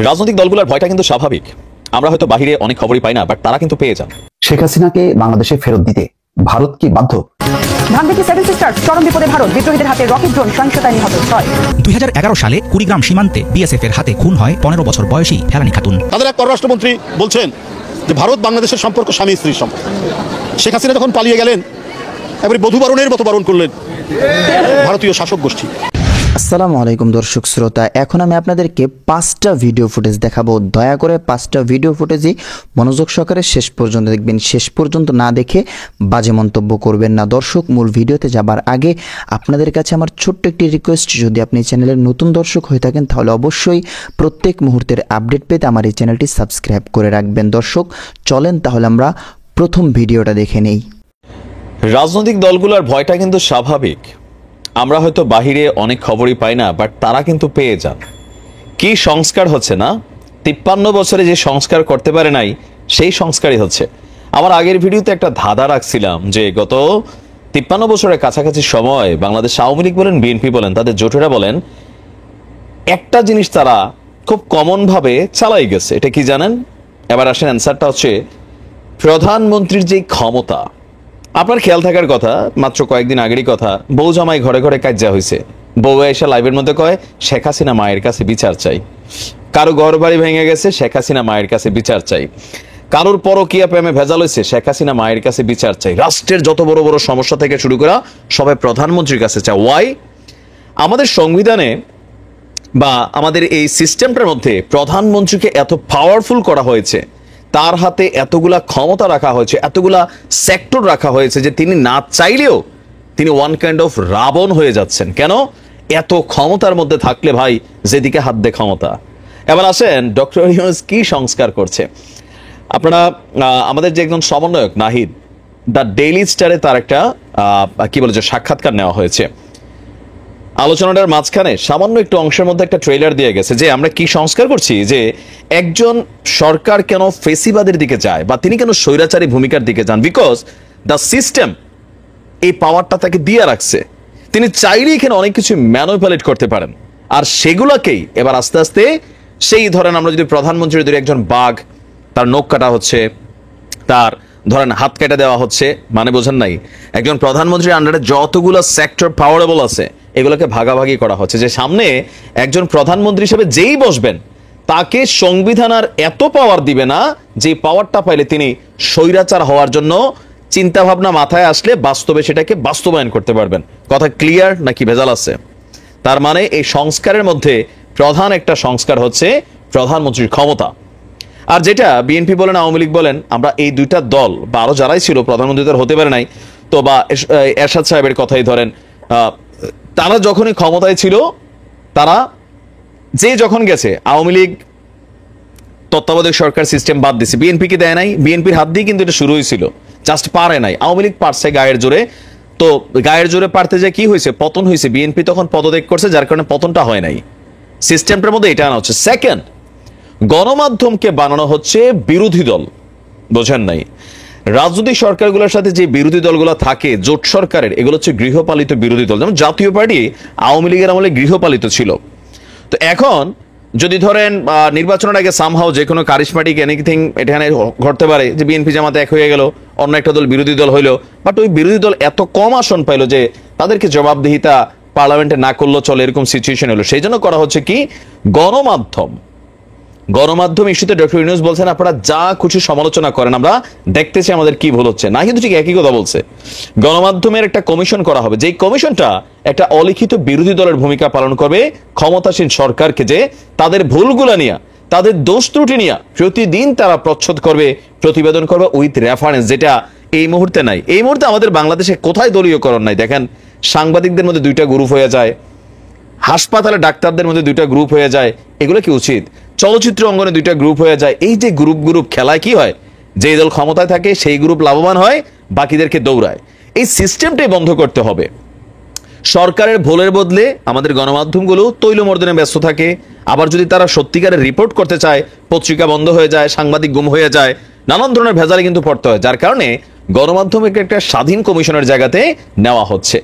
রাজনৈতিক দলগুলোর ভয়টা কিন্তু স্বাভাবিক। আমরা হয়তো বাহিরে অনেক খবরই পাই না, বাট তারা কিন্তু পেয়ে যান। শেখ হাসিনাকে বাংলাদেশে ফেরত দিতে ভারত কি বাধ্য? ধানমন্ডি সেভেন সিস্টার্স চরম বিপদে ভারত, বিদ্রোহীদের হাতে রকেট ড্রোন, সহিংসতায় নিহত 6। 2011 সালে কুড়িগ্রাম সীমান্তে বিএসএফ এর হাতে খুন হয় 15 বছর বয়সী ফেলানী খাতুন। তাদের এক পররাষ্ট্রমন্ত্রী বলছেন যে ভারত বাংলাদেশের সম্পর্ক স্বামী স্ত্রীর সম্পর্ক। শেখ হাসিনা যখন পালিয়ে গেলেন এবারে বধূবরণের মতো বরণ করলেন ভারতীয় শাসক গোষ্ঠী। আসসালামু আলাইকুম দর্শক শ্রোতা, এখন আমি আপনাদেরকে 5টা ভিডিও ফুটেজ দেখাবো। দয়া করে 5টা ভিডিও ফুটেজই মনোযোগ সহকারে শেষ পর্যন্ত দেখবেন। শেষ পর্যন্ত না দেখে বাজে মন্তব্য করবেন না। দর্শক, মূল ভিডিওতে যাবার আগে আপনাদের কাছে আমার ছোট্ট একটি রিকোয়েস্ট, যদি আপনি চ্যানেলের নতুন দর্শক হয়ে থাকেন তাহলে অবশ্যই প্রত্যেক মুহূর্তের আপডেট পেতে আমার এই চ্যানেলটি সাবস্ক্রাইব করে রাখবেন। দর্শক চলেন তাহলে আমরা প্রথম ভিডিওটা দেখে নেই। রাজনৈতিক দলগুলোর ভয়টা কিন্তু স্বাভাবিক। আমরা হয়তো বাহিরে অনেক খবরই পাই না, বাট তারা কিন্তু পেয়ে যান। কি সংস্কার হচ্ছে না? 53 বছরে যে সংস্কার করতে পারে নাই সেই সংস্কারই হচ্ছে। আমার আগের ভিডিওতে একটা ধাঁধা রাখছিলাম যে গত 53 বছরের কাছাকাছি সময় বাংলাদেশ আওয়ামী লীগ বলেন, বিএনপি বলেন, তাদের জোটেরা বলেন, একটা জিনিস তারা খুব কমন ভাবে চালাই গেছে। এটা কি জানেন? এবার আসেন, অ্যান্সারটা হচ্ছে প্রধানমন্ত্রীর যে ক্ষমতা। আপনার খেয়াল থাকার কথা, মাত্র কয়েকদিন আগেরই কথা, বউ জামাই ঘরে ঘরে কাজ্জা হয়েছে। বউ এসে লাইভের মধ্যে কয় শেখ হাসিনা মায়ের কাছে বিচার চাই। কারো ঘর বাড়ি ভেঙে গেছে, শেখ হাসিনা মায়ের কাছে বিচার চাই। কারোর পরকীয়া প্রেমে ভেজাল হয়েছে, শেখ হাসিনা মায়ের কাছে বিচার চাই। রাষ্ট্রের যত বড় বড় সমস্যা থেকে শুরু করা সবাই প্রধানমন্ত্রীর কাছে চায়। ওয়াই? আমাদের সংবিধানে বা আমাদের এই সিস্টেমটার মধ্যে প্রধানমন্ত্রীকে এত পাওয়ারফুল করা হয়েছে, তার হাতে এতগুলা ক্ষমতা রাখা হয়েছে, এতগুলা সেক্টর রাখা হয়েছে যে তিনি না চাইলেও তিনি ওয়ান কাইন্ড অফ রাবণ হয়ে যাচ্ছেন। কেন? এত ক্ষমতার মধ্যে থাকলে ভাই যেদিকে হাত দে ক্ষমতা। এবার আসেন, ডক্টর ইউনূস কি সংস্কার করছে। আপনারা আমাদের যে একজন সমন্বয়ক নাহিদ, দ্য ডেইলি স্টারে তার একটা কি বলে যে সাক্ষাৎকার নেওয়া হয়েছে। আলোচনাটার মাঝখানে সামান্য একটু অংশের মধ্যে একটা ট্রেলার দিয়ে গেছে যে আমরা কি সংস্কার করছি, যে একজন সরকার কেন ফেসিবাদের দিকে যায় বা তিনি কেন স্বৈরাচারী ভূমিকার দিকে যান। বিকজ দ্য সিস্টেম এই পাওয়ারটা তাকে দিয়ে রাখছে। তিনি চাইলেই এখানে অনেক কিছু ম্যানিপুলেট করতে পারেন, আর সেগুলাকেই এবার আস্তে আস্তে সেই ধরেন, আমরা যদি প্রধানমন্ত্রীর যদি একজন বাঘ, তার নখ কাটা হচ্ছে, তার ধরেন হাত কেটে দেওয়া হচ্ছে, মানে বোঝেন নাই, একজন প্রধানমন্ত্রীর আন্ডারে যতগুলো সেক্টর পাওয়ারেবল আছে এগুলোকে ভাগাভাগি করা হচ্ছে। যে সামনে একজন প্রধানমন্ত্রী হিসেবে যেই বসবেন তাকে সংবিধান আর এত পাওয়ার দিবে না, যে পাওয়ারটা পাইলে তিনি স্বৈরাচার হওয়ার জন্য চিন্তা ভাবনা মাথায় আসলে বাস্তবে সেটাকে বাস্তবায়ন করতে পারবেন। কথা ক্লিয়ার নাকি ভেজাল আছে? তার মানে এই সংস্কারের মধ্যে প্রধান একটা সংস্কার হচ্ছে প্রধানমন্ত্রীর ক্ষমতা। আর যেটা বিএনপি বলেন, আওয়ামী লীগ বলেন, আমরা এই দুইটা দল বা আরো যারাই ছিল, প্রধানমন্ত্রী তার হতে পারে নাই তো, বা এরশাদ সাহেবের কথাই ধরেন, তারা যখনই ক্ষমতায় ছিল, তারা যে যখন গেছে, আওয়ামী লীগ তত্ত্বাবধায়ক সরকার সিস্টেম বাদ দিছে, বিএনপিকে দেয় নাই। বিএনপির হাত দিয়ে কিন্তু এটা শুরু হয়েছিল, জাস্ট পারে নাই। আওয়ামী লীগ পারছে গায়ের জোরে। তো গায়ের জোরে পারতে যে কি হয়েছে, পতন হয়েছে। বিএনপি তখন পদত্যাগ করছে, যার কারণে পতনটা হয় নাই। সিস্টেমটার মধ্যে এটা আনা হচ্ছে। সেকেন্ড, গণমাধ্যমকে বানানো হচ্ছে বিরোধী দল। বোঝেন নাই? রাজনৈতিক সরকারগুলোর সাথে যে বিরোধী দলগুলো থাকে জোট সরকারের, এগুলো হচ্ছে গৃহপালিত বিরোধী দল। যেমন জাতীয় পার্টি আওয়ামী লীগের আমলে গৃহপালিত ছিল। তো এখন যদি ধরেন নির্বাচনের আগে সামহাও যে কোনো কারিশমাটিক এনিথিং এখানে ঘটতে পারে, যে বিএনপি জামাতে এক হয়ে গেল, অন্য একটা দল বিরোধী দল হইলো, বাট ওই বিরোধী দল এত কম আসন পাইলো যে তাদেরকে জবাবদিহিতা পার্লামেন্টে না করলেও চলে, এরকম সিচুয়েশন হলো। সেই জন্য করা হচ্ছে কি, গণমাধ্যম ইস্যুতে ডক্টর ইউনূস বলছেন আপনারা যা কিছু সমালোচনা করেন, আমরা দেখতেছি আমাদের কি ভুল হচ্ছে না। কিন্তু ঠিক একই কথা বলছে, গণমাধ্যমের একটা কমিশন করা হবে, যেই কমিশনটা একটা অলিখিত বিরোধী দলের ভূমিকা পালন করবে ক্ষমতাসীন সরকারকে, যে তাদের ভুলগুলা নিয়ে, তাদের দোষ ত্রুটি নিয়ে প্রতিদিন তারা প্রচ্ছদ করবে, প্রতিবেদন করবে উইথ রেফারেন্স, যেটা এই মুহূর্তে নাই। এই মুহূর্তে আমাদের বাংলাদেশে কোথায় দলীয়করণ নাই? দেখেন, সাংবাদিকদের মধ্যে দুইটা গ্রুপ হয়ে যায়, হাসপাতালে ডাক্তারদের মধ্যে দুইটা গ্রুপ হয়ে যায়। এগুলো কি উচিত? চলচ্চিত্র অঙ্গনে দুইটা গ্রুপ হয়ে যায়। এই যে গ্রুপ খেলায় কি হয়, যে দল ক্ষমতায় থাকে সেই গ্রুপ লাভবান হয়, বাকিদেরকে দৌড়ায়। এই সিস্টেমটাই বন্ধ করতে হবে। সরকারের ভুলের বদলে আমাদের গণমাধ্যমগুলো তৈলমর্দনে ব্যস্ত থাকে। আবার যদি তারা সত্যিকারের রিপোর্ট করতে চায়, পত্রিকা বন্ধ হয়ে যায়, সাংবাদিক গুম হয়ে যায়, নানান ধরনের ভেজালে কিন্তু পড়তে হয়। যার কারণে গণমাধ্যমকে একটা স্বাধীন কমিশনের জায়গাতে নেওয়া হচ্ছে।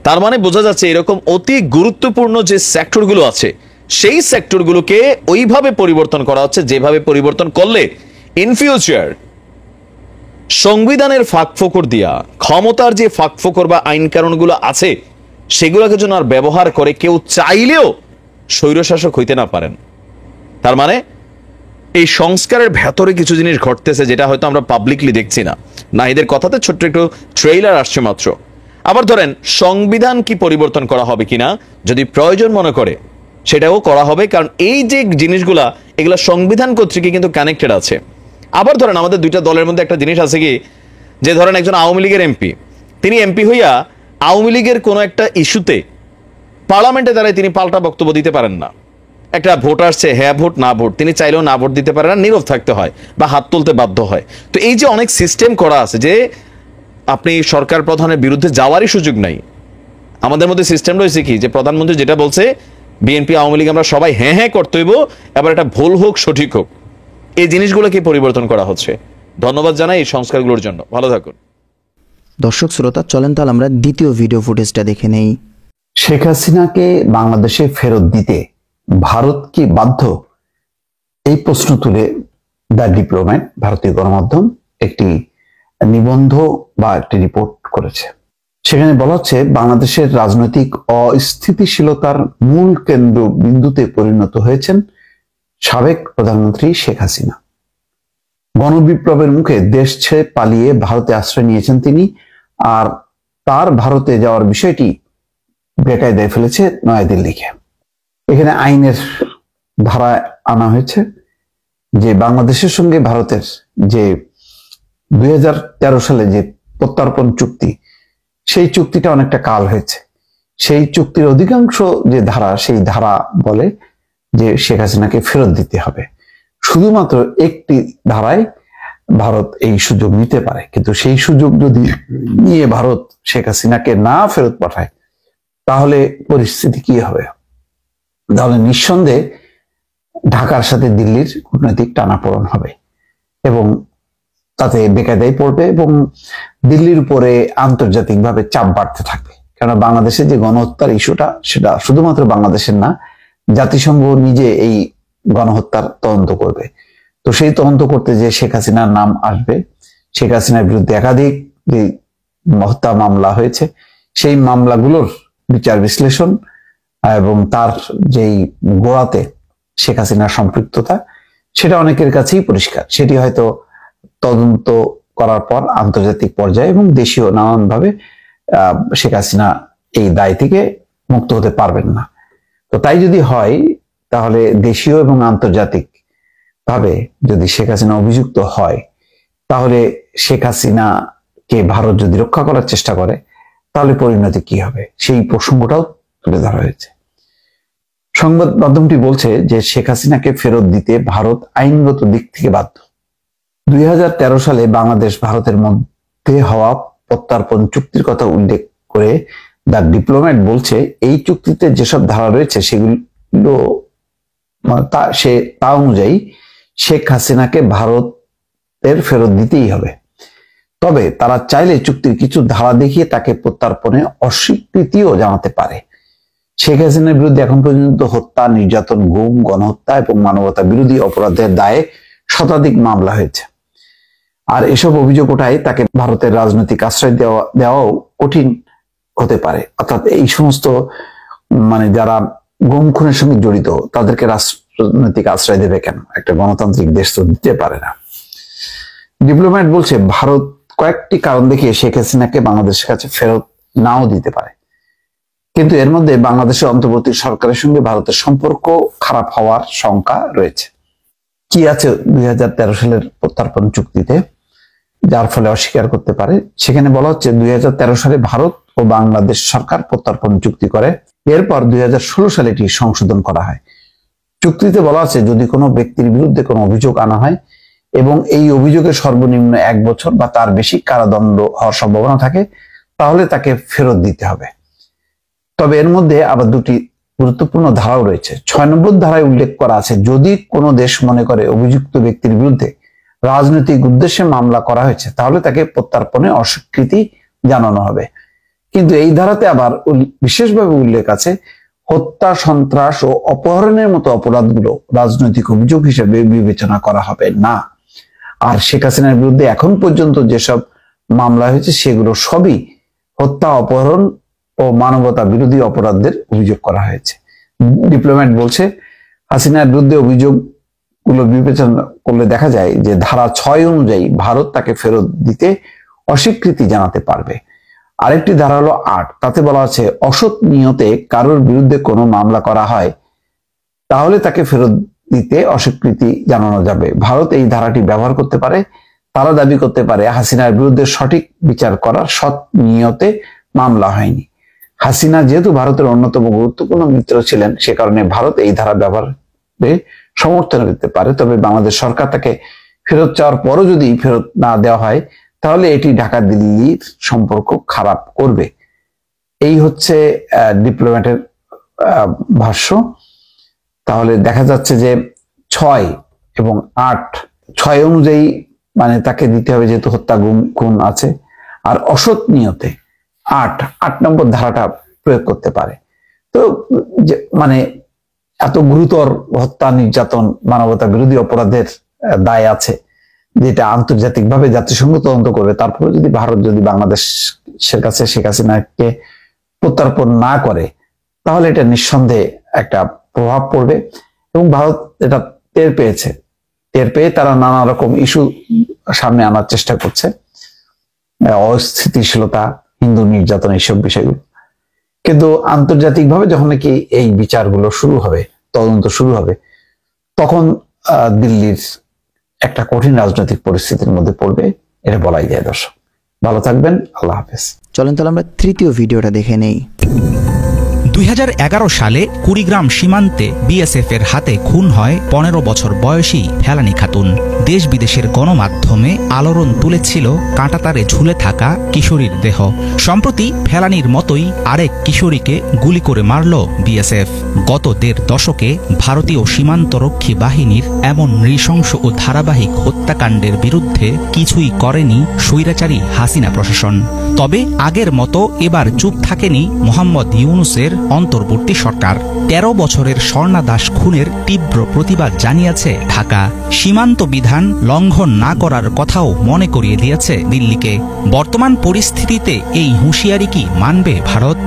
তার মানে বোঝা যাচ্ছে এরকম অতি গুরুত্বপূর্ণ যে সেক্টরগুলো আছে সেই সেক্টরগুলোকে ওইভাবে পরিবর্তন করা হচ্ছে যেভাবে পরিবর্তন করলে ইন ফিউচার সংবিধানের ফাঁকফোকর দিয়া ক্ষমতার যে ফাঁকফোকর বা আইন কানুনগুলো আছে সেগুলোকে যেন আর ব্যবহার করে কেউ চাইলেও স্বৈরশাসক হইতে না পারেন। তার মানে এই সংস্কারের ভেতরে কিছু জিনিস ঘটতেছে যেটা হয়তো আমরা পাবলিকলি দেখছি না। নাহিদের কথাতে ছোট্ট একটু ট্রেইলার আসছে মাত্র। আবার ধরেন সংবিধান কি পরিবর্তন করা হবে কিনা যদি প্রয়োজন মনে করে সেটাও করা হবে, কারণ এই যে জিনিসগুলা এগুলা সংবিধান কর্তৃক কিন্তু কানেক্টেড আছে। আবার ধরেন আমাদের দুইটা দলের মধ্যে একটা জিনিস আছে কি, যে ধরেন একজন আওয়ামী লীগের এমপি, তিনি এমপি হইয়া আওয়ামী লীগের কোনো একটা ইস্যুতে পার্লামেন্টে দাঁড়ায় তিনি পাল্টা বক্তব্য দিতে পারেন না। একটা ভোট আসছে, হ্যাঁ ভোট না ভোট, তিনি চাইলেও না ভোট দিতে পারেন না, নীরব থাকতে হয় বা হাত তুলতে বাধ্য হয়। তো এই যে অনেক সিস্টেম করা আছে যে আপনি সরকার প্রধানের বিরুদ্ধে যাওয়ারই সুযোগ নাই। আমাদের মধ্যে সিস্টেম রয়েছে কি, যে প্রধানমন্ত্রী যেটা বলছে বিএনপি আওয়ামী লীগ আমরা সবাই হ্যাঁ হ্যাঁ করতে হইব, এবার এটা ভুল হোক সঠিক হোক, এই জিনিসগুলোকে পরিবর্তন করা হচ্ছে। ধন্যবাদ জানাই এই সংস্কারগুলোর জন্য। ভালো থাকুন। দর্শক শ্রোতা, চলেন তাহলে আমরা দ্বিতীয় ভিডিও ফুটেজটা দেখে নেই। শেখ হাসিনাকে বাংলাদেশে ফেরত দিতে ভারত কি বাধ্য? এই প্রশ্ন তুলে দ্য ডিপ্লোম্যাট ভারতীয় গণমাধ্যম একটি নিবন্ধ বা একটি রিপোর্ট করেছে। সেখানে বলা হচ্ছে বাংলাদেশের রাজনৈতিক অস্থিতিশীলতার মূল কেন্দ্র বিন্দুতে পরিণত হয়েছেন সাবেক প্রধানমন্ত্রী শেখ হাসিনা। গণবিপ্লবের মুখে দেশ ছেড়ে পালিয়ে ভারতে আশ্রয় নিয়েছেন তিনি, আর তার ভারতে যাওয়ার বিষয়টি বেকায়দায় ফেলেছে নয়াদিল্লিকে। এখানে আইনের ধারা আনা হয়েছে যে বাংলাদেশের সঙ্গে ভারতের যে 2013 সালে যে প্রত্যর্পণ চুক্তি, সেই চুক্তিটা অনেকটা কাল হয়েছে। সেই চুক্তির অধিকাংশ যে ধারা, সেই ধারা বলে যে শেখ হাসিনাকে ফেরত দিতে হবে। শুধুমাত্র একটি ধারায় ভারত এই সুযোগ নিতে পারে, কিন্তু সেই সুযোগ যদি নিয়ে ভারত শেখ হাসিনাকে না ফেরত পাঠায় তাহলে পরিস্থিতি কি হবে? তাহলে নিঃসন্দেহে ঢাকার সাথে দিল্লির কূটনৈতিক টানাপোড়েন হবে এবং তাতে বেকায়দায় পড়বে এবং দিল্লির উপরে আন্তর্জাতিকভাবে চাপ বাড়তে থাকবে। কেন বাংলাদেশে যে গণহত্যার ইস্যুটা, সেটা শুধুমাত্র বাংলাদেশের না, জাতিসংঘ নিজে এই গণহত্যার তদন্ত করবে। তো সেই তদন্ত করতে যে শেখ হাসিনার নাম আসবে, শেখ হাসিনার বিরুদ্ধে একাধিক যে হত্যা মামলা হয়েছে, সেই মামলাগুলোর বিচার বিশ্লেষণ এবং তার যেই গোড়াতে শেখ হাসিনার সম্পৃক্ততা, সেটা অনেকের কাছেই পরিষ্কার। সেটি হয়তো তদন্ত করার পর আন্তর্জাতিক পর্যায়ে এবং দেশীয় নানানভাবে শেখ হাসিনা এই দায় থেকে মুক্ত হতে পারবেন না। তো তাই যদি হয়, তাহলে দেশীয় এবং আন্তর্জাতিক ভাবে যদি শেখ হাসিনা অভিযুক্ত হয়, তাহলে শেখ হাসিনাকে ভারত যদি রক্ষা করার চেষ্টা করে তাহলে পরিণতি কি হবে, সেই প্রসঙ্গটাও তুলে ধরা হয়েছে। সংবাদ মাধ্যমটি বলছে যে শেখ হাসিনাকে ফেরত দিতে ভারত আইনগত দিক থেকে বাধ্য। 2013 সালে বাংলাদেশ ভারতের মধ্যে হওয়া প্রত্যর্পণ চুক্তির কথা উল্লেখ করে দ্য ডিপ্লোম্যাট বলছে, এই চুক্তিতে যেসব ধারা রয়েছে সেগুলো তা অনুযায়ী শেখ হাসিনাকে ভারতের ফেরত দিতেই হবে। তবে তারা চাইলে চুক্তির কিছু ধারা দেখিয়ে তাকে প্রত্যর্পণে অস্বীকৃতিও জানাতে পারে। শেখ হাসিনার বিরুদ্ধে এখন পর্যন্ত হত্যা, নির্যাতন, গুম, গণহত্যা এবং মানবতা বিরোধী অপরাধের দায়ে শতাধিক মামলা হয়েছে। আর এসব অভিযোগ ওঠায় তাকে ভারতের রাজনৈতিক আশ্রয় দেওয়াও কঠিন হতে পারে। অর্থাৎ এই সমস্ত যারা গুম খুনের সঙ্গে জড়িত তাদেরকে রাজনৈতিক আশ্রয় দেবে কেন? একটা গণতান্ত্রিক দেশ তো দিতে পারে না। ডিপ্লোম্যাট বলছে ভারত কয়েকটি কারণ দেখিয়ে শেখ হাসিনাকে বাংলাদেশের কাছে ফেরত নাও দিতে পারে, কিন্তু এর মধ্যে বাংলাদেশের অন্তর্বর্তী সরকারের সঙ্গে ভারতের সম্পর্ক খারাপ হওয়ার শঙ্কা রয়েছে। কি আছে 2013 সালের প্রত্যর্পণ চুক্তিতে যার ফলে অস্বীকার করতে পারে? সেখানে বলা হচ্ছে 2013 সালে ভারত ও বাংলাদেশ সরকার প্রত্যর্পণ চুক্তি করে, এরপর 2016 সালে এটি সংশোধন করা হয়। চুক্তিতে বলা আছে যদি কোনো ব্যক্তির বিরুদ্ধে কোনো অভিযোগ আনা হয় এবং এই অভিযোগে সর্বনিম্ন 1 বছর বা তার বেশি কারাদণ্ড হওয়ার সম্ভাবনা থাকে, তাহলে তাকে ফেরত দিতে হবে। তবে এর মধ্যে আবার দুটি গুরুত্বপূর্ণ ধারাও রয়েছে। 6 নম্বর ধারায় উল্লেখ করা আছে, যদি কোনো দেশ মনে করে অভিযুক্ত ব্যক্তির বিরুদ্ধে রাজনৈতিক উদ্দেশ্যে মামলা করা হয়েছে তাহলে তাকে প্রত্যর্পণে অস্বীকৃতি জানানো হবে। কিন্তু এই ধারাতে আবার বিশেষভাবে উল্লেখ আছে, হত্যা, সন্ত্রাস ও অপহরণের মতো অপরাধগুলো রাজনৈতিক অভিযোগ হিসেবে বিবেচনা করা হবে না। আর শেখ হাসিনার বিরুদ্ধে এখন পর্যন্ত যেসব মামলা হয়েছে সেগুলো সবই হত্যা, অপহরণ ও মানবতা বিরোধী অপরাধের অভিযোগ করা হয়েছে। ডিপ্লোম্যাট বলছে, হাসিনার বিরুদ্ধে অভিযোগগুলো বিবেচনা করলে দেখা যায় যে ধারা 6 অনুযায়ী ভারত তাকে ফেরত দিতে অস্বীকৃতি জানাতে পারবে। আরেকটি ধারা হলো 8, তাতে বলা আছে অসৎ নিয়তে কারোর বিরুদ্ধে কোনো মামলা করা হয় তাহলে তাকে ফেরত দিতে অস্বীকৃতি জানানো যাবে। ভারত এই ধারাটি ব্যবহার করতে পারে। তারা দাবি করতে পারে হাসিনার বিরুদ্ধে সঠিক বিচার করার সৎ নিয়তে মামলা হয়নি। হাসিনা যেহেতু ভারতের অন্যতম গুরুত্বপূর্ণ মিত্র ছিলেন, সে কারণে ভারত এই ধারা ব্যবহারে সমর্থন করতে পারে। তবে বাংলাদেশ সরকার তাকে ফেরত চাওয়ার পরও যদি ফেরত না দেওয়া হয় তাহলে এটি ঢাকা দিল্লির সম্পর্ক খারাপ করবে। এই হচ্ছে ডিপ্লোম্যাটের ভাষ্য। তাহলে দেখা যাচ্ছে যে 6 এবং 8, 6 অনুযায়ী মানে তাকে দিতে হবে যেহেতু হত্যা, গুম, খুন আছে। আর অসৎ নিয়তে 8 নম্বর ধারাটা প্রয়োগ করতে পারে। তো মানে এত গুরুতর হত্যা, নির্যাতন, মানবতা বিরোধী অপরাধের দায় আছে যেটা আন্তর্জাতিকভাবে জাতিসংঘ তদন্ত করবে। তারপরে যদি ভারত যদি বাংলাদেশের কাছে শেখ হাসিনাকে প্রত্যার্পণ না করে তাহলে এটা নিঃসন্দেহে একটা প্রভাব পড়বে। এবং ভারত এটা টের পেয়ে তারা নানা রকম ইস্যু সামনে আনার চেষ্টা করছে, অস্থিতিশীলতা, হিন্দু নির্যাতন, এইসব বিষয়গুলো। কিন্তু আন্তর্জাতিকভাবে যখন নাকি এই বিচারগুলো শুরু হবে, তদন্ত শুরু হবে, তখন দিল্লির একটা কঠিন রাজনৈতিক পরিস্থিতির মধ্যে পড়বে, এটা বলাই যায়। দর্শক ভালো থাকবেন, আল্লাহ হাফেজ। চলেন তাহলে আমরা তৃতীয় ভিডিওটা দেখে নেই। 2011 সালে কুড়িগ্রাম সীমান্তে বিএসএফের হাতে খুন হয় 15 বছর বয়সী ফেলানী খাতুন। দেশ বিদেশের গণমাধ্যমে আলোড়ন তুলেছিল কাঁটাতারে ঝুলে থাকা কিশোরীর দেহ। সম্প্রতি ফেলানীর মতোই আরেক কিশোরীকে গুলি করে মারল বিএসএফ। গত 1.5 দশকে ভারতীয় সীমান্তরক্ষী বাহিনীর এমন নৃশংস ও ধারাবাহিক হত্যাকাণ্ডের বিরুদ্ধে কিছুই করেনি স্বৈরাচারী হাসিনা প্রশাসন। তবে আগের মতো এবার চুপ থাকেনি মোহাম্মদ ইউনূসের অন্তর্বর্তী সরকার। 13 বছরের স্বর্ণা দাস খুনের তীব্র প্রতিবাদ জানিয়েছে ঢাকা। সীমান্ত বিধান লঙ্ঘন না করার কথাও মনে করিয়ে দিয়েছে দিল্লিকে। বর্তমান পরিস্থিতিতে এই হুঁশিয়ারি কি মানবে ভারত?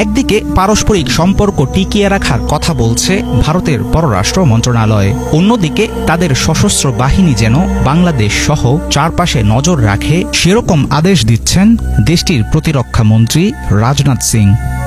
একদিকে পারস্পরিক সম্পর্ক টিকিয়ে রাখার কথা বলছে ভারতের পররাষ্ট্র মন্ত্রণালয়, অন্যদিকে তাদের সশস্ত্র বাহিনী যেন বাংলাদেশ সহ চারপাশে নজর রাখে সেরকম আদেশ দিচ্ছেন দেশটির প্রতিরক্ষা মন্ত্রী রাজনাথ সিং।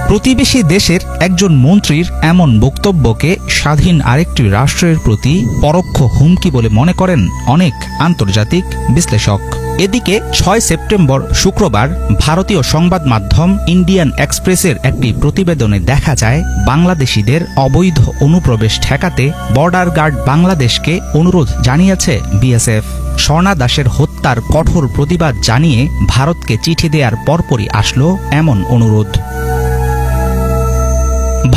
প্রতিবেশী দেশের একজন মন্ত্রীর এমন বক্তব্যকে স্বাধীন আরেকটি রাষ্ট্রের প্রতি পরোক্ষ হুমকি বলে মনে করেন অনেক আন্তর্জাতিক বিশ্লেষক। এদিকে 6 সেপ্টেম্বর শুক্রবার ভারতীয় সংবাদ মাধ্যম ইন্ডিয়ান এক্সপ্রেসের একটি প্রতিবেদনে দেখা যায় বাংলাদেশিদের অবৈধ অনুপ্রবেশ ঠেকাতে বর্ডার গার্ড বাংলাদেশকে অনুরোধ জানিয়েছে বিএসএফ। স্বর্ণা দাসের হত্যার কঠোর প্রতিবাদ জানিয়ে ভারতকে চিঠি দেওয়ার পরপরই আসলো এমন অনুরোধ।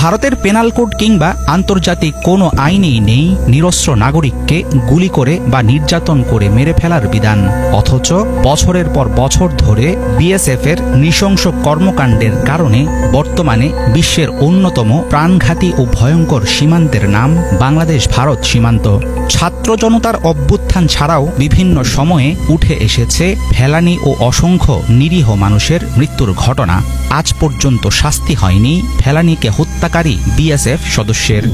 ভারতের পেনাল কোড কিংবা আন্তর্জাতিক কোনো আইনেই নেই নিরস্ত্র নাগরিককে গুলি করে বা নির্যাতন করে মেরে ফেলার বিধান। অথচ বছরের পর বছর ধরে বিএসএফের নৃশংস কর্মকাণ্ডের কারণে বর্তমানে বিশ্বের অন্যতম প্রাণঘাতী ও ভয়ঙ্কর সীমান্তের নাম বাংলাদেশ ভারত সীমান্ত। ছাত্র জনতার অভ্যুত্থান ছাড়াও বিভিন্ন সময়ে উঠে এসেছে ফেলানী ও অসংখ্য নিরীহ মানুষের মৃত্যুর ঘটনা। আজ পর্যন্ত শাস্তি হয়নি ফেলানীকে হত্যাকারী বিএসএফ সদস্যের।